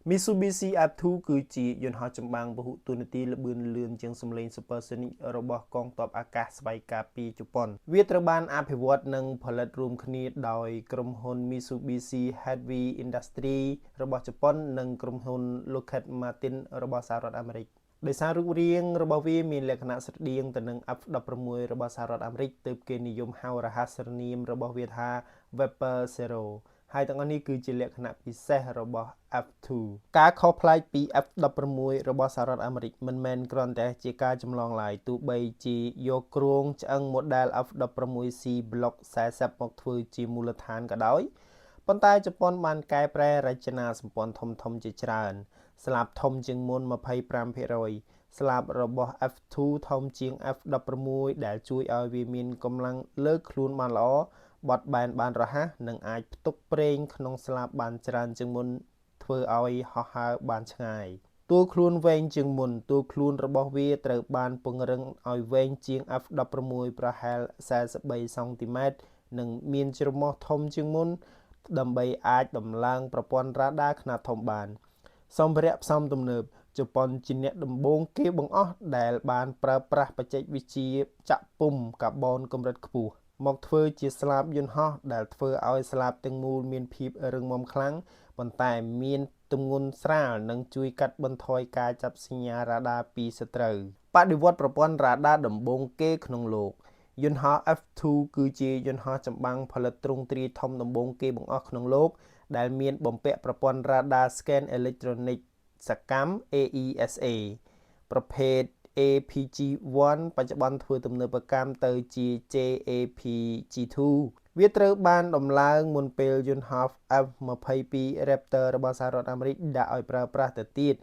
Mitsubishi F2 គឺជាយន្តហោះចម្បាំងពហុតួនាទីល្បឿនលឿនជាងសម្លេង Supersonic របស់កងទ័ពអាកាសស្វ័យការពីជប៉ុនវាត្រូវបានអភិវឌ្ឍនិងផលិតរួមគ្នាដោយក្រុមហ៊ុន Mitsubishi Heavy Industries របស់ជប៉ុននិងក្រុមហ៊ុន Lockheed Martin របស់សហរដ្ឋអាមេរិកដោយសាររូបរាងរបស់វាមានលក្ខណៈស្រដៀងទៅនឹង F-16 របស់សហរដ្ឋអាមេរិកទើបគេនិយមហៅរហស្សនាមរបស់វាថា Viper Zero ហើយទាំងអស់នេះគឺជាលក្ខណៈពិសេសរបស់ F2 ការខុសប្លែកពី F-16 របស់សហរដ្ឋអាមេរិកមិនមែនគ្រាន់តែជាការចម្លងឡើយទោះបីជាយកគ្រោងឆ្អឹង model F-16C Block 40មកធ្វើជាមូលដ្ឋានក៏ដោយប៉ុន្តែជប៉ុនបានកែប្រែរចនាសម្ព័ន្ធធំៗជាច្រើនស្លាបធំជាងមុន 25% ស្លាបរបស់ F2 ធំជាង F-16 ដែលជួយឲ្យវាមានកម្លាំងលើកខ្លួនបានល្អបត់បែនបានរហ័សនិងអាចផ្ទុកប្រេងក្នុងស្លាបបានច្រើនជាងមុនធ្វើឲ្យហោះហើរបានឆ្ងាយទួលខ្លួនវែងជាងមុនទួលខ្លួនរបស់វាត្រូវបានពង្រឹងឲ្យវែងជាង F-16 ប្រហែល43សង់ទីម៉ែត្រនិងមានច្រមុះធំជាងមុនដើម្បីអាចដំឡើងប្រព័ន្ធរ៉ាដាខ្នាតធំបានសម្ភារៈផ្សំទំនើបជប៉ុនជាអ្នកដំបូងគេបង្អស់ដែលបានប្រើប្រាស់បច្ចេកវិទ្យាចាក់ពុម្ពកាបូនកម្រិតខ្ពស់មកធ្វើជាស្លាបយន្តហោះដែលធ្វើឲ្យស្លាបទាំងមូលមានភាពរឹងមាំខ្លាំងប៉ុន្តែមានទម្ងន់ស្រាលនិងជួយកាត់បន្ថយការចាប់សញ្ញារ៉ាដាពីសត្រូវបដិវត្តប្រព័ន្ធរ៉ាដាដំបូងគេក្នុងលោកយន្តហោះ F2 គឺជាយន្តហោះចម្បាំងផលិតទ្រង់ទ្រាយធំដំបូងគេបង្អស់ក្នុងលោកដែលមានបំពាក់ប្រព័ន្ធ Radar Scan Electronic សកម្ម AESA ប្រភេទ APG-1 បច្ចុប្បន្នធ្វើទំនើបកម្មទៅជា JAPG-2 វាត្រូវបានដំឡើងមុនពេលយន្តហោះ F-22 Raptor របស់សហរដ្ឋអាមេរិកដាក់ឲ្យប្រើប្រាស់ទៅទៀត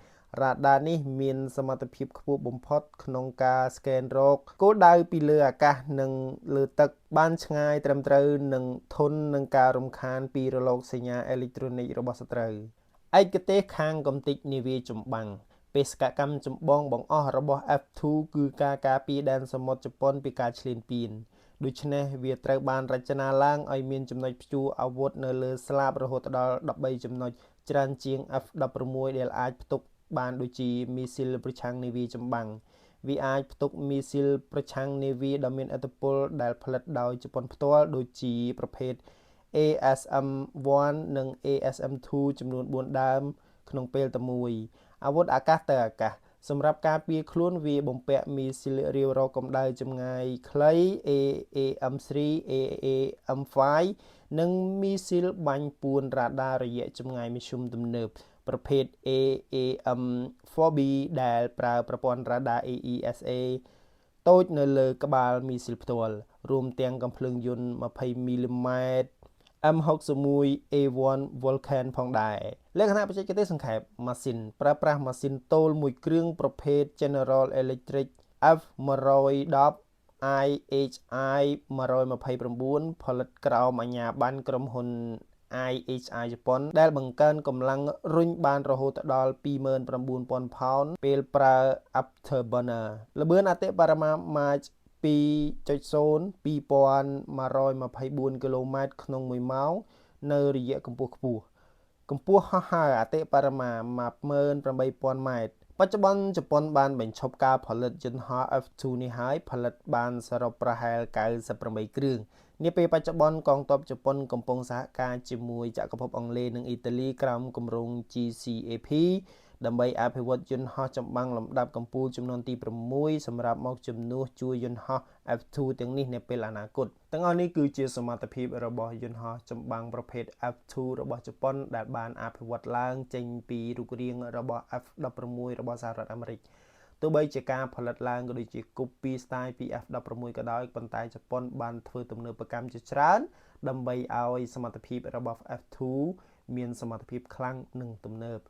រ៉ាដានេះមានសមត្ថភាពខ្ពស់បំផុតក្នុងការស្កេនរកគោលដៅពីលើអាកាសនិងលើទឹកបានឆ្ងាយត្រឹមត្រូវនិងធន់នឹងការរំខានពីរលកសញ្ញាអេឡិចត្រូនិករបស់សត្រូវឯកទេសខាងកំទេចនាវាចម្បាំងបេសកកម្មចម្បងបង្អស់របស់ F2 គឺការការពារដែនសមុទ្រជប៉ុនពីការឈ្លានពានដូច្នេះវាត្រូវបានរចនាឡើងឲ្យមានចំណុចព្យួរអាវុធនៅលើស្លាបរហូតដល់13ចំណុចច្រើនជាង F-16 ដែលអាចផ្ទុកបានដូចជាមីស៊ីលប្រឆាំងនាវាចម្បាំងវាអាចផ្ទុកមីស៊ីលប្រឆាំងនាវាដ៏មានឥទ្ធិពលដែលផលិតដោយជប៉ុនផ្ទាល់ដូចជាប្រភេទ ASM-1 និង ASM-2 ចំនួន4ដើមក្នុងពេលតែមួយអាវុធអាកាសទៅអាកាសសម្រាប់ការពារខ្លួនវាបំពាក់មីស៊ីលរាវរកកម្ដៅចម្ងាយខ្លី AAM-3 AAM-5 និងមីស៊ីលបាញ់ពួនរ៉ាដារយៈចម្ងាយមធ្យមទំនើបប្រភេទ AAM-4B ដែលប្រើប្រព័ន្ធរ៉ាដា AESA តូចនៅលើក្បាលមីស៊ីលផ្ទាល់រួមទាំងកាំភ្លើងយន្ត20 មីលីម៉ែត្រ M61A1 Vulcan ផងដែរលក្ខណៈបច្ចេកទេសសង្ខេបម៉ាស៊ីនប្រើប្រាស់ម៉ាស៊ីនតូលមួយគ្រឿងប្រភេទ General Electric F110 IHI 129ផលិតក្រោមអាជ្ញាប័ណ្ណក្រុមហ៊ុន IHI ជប៉ុនដែលបង្កើនកម្លាំងរុញបានរហូតដល់ 29,000 ផោនពេលប្រើ Afterburner ល្បឿនអតិបរមា Mach 2.0 2124 គីឡូម៉ែត្រក្នុង1ម៉ោងនៅរយៈកម្ពស់ខ្ពស់កម្ពស់ហោះហើរអតិបរមា 18,000 ម៉ែត្របច្ចុប្បន្នជប៉ុនបានបញ្ឈប់ការផលិតយន្តហោះ F2 នេះហើយផលិតបានសរុបប្រហែល98គ្រឿងនាពេលបច្ចុប្បន្នកងទ័ពជប៉ុនកំពុងសហការជាមួយចក្រភពអង់គ្លេសនិងអ៊ីតាលីក្រោមគម្រោង GCAP ដើម្បីអភិវឌ្ឍយន្តហោះចម្បាំងលំដាប់កំពូលចំនួនទី6សម្រាប់មកជំនួសជួយយន្តហោះ F2 ទាំងនេះនាពេលអនាគតទាំងអស់នេះគឺជាសមត្ថភាពរបស់យន្តហោះចម្បាំងប្រភេទ F2 របស់ជប៉ុនដែលបានអភិវឌ្ឍឡើងចេញពីរូបរាងរបស់ F-16 របស់សហរដ្ឋអាមេរិកទោះបីជាការផលិតឡើងក៏ដូចជា copy style ពី F-16 ក៏ដោយប៉ុន្តែជប៉ុនបានធ្វើទំនើបកម្មជាច្រើនដើម្បីឲ្យសមត្ថភាពរបស់ F2 មានសមត្ថភាពខ្លាំងនិងទំនើប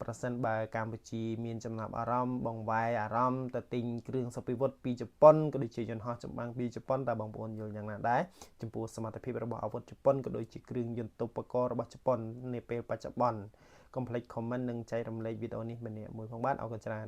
ប្រសិនបើកម្ពុជាមានចំណាប់អារម្មណ៍បង្វែរអារម្មណ៍ទៅទិញគ្រឿងសព្វាវុធពីជប៉ុនក៏ដូចជាយន្តហោះចម្បាំងពីជប៉ុនតើបងប្អូនយល់យ៉ាងណាដែរចំពោះសមត្ថភាពរបស់អាវុធជប៉ុនក៏ដូចជាគ្រឿងយន្តឧបករណ៍របស់ជប៉ុននាពេលបច្ចុប្បន្នកុំភ្លេច comment និងចែករំលែកវីដេអូនេះម្នាក់មួយផងបាទអរគុណច្រើន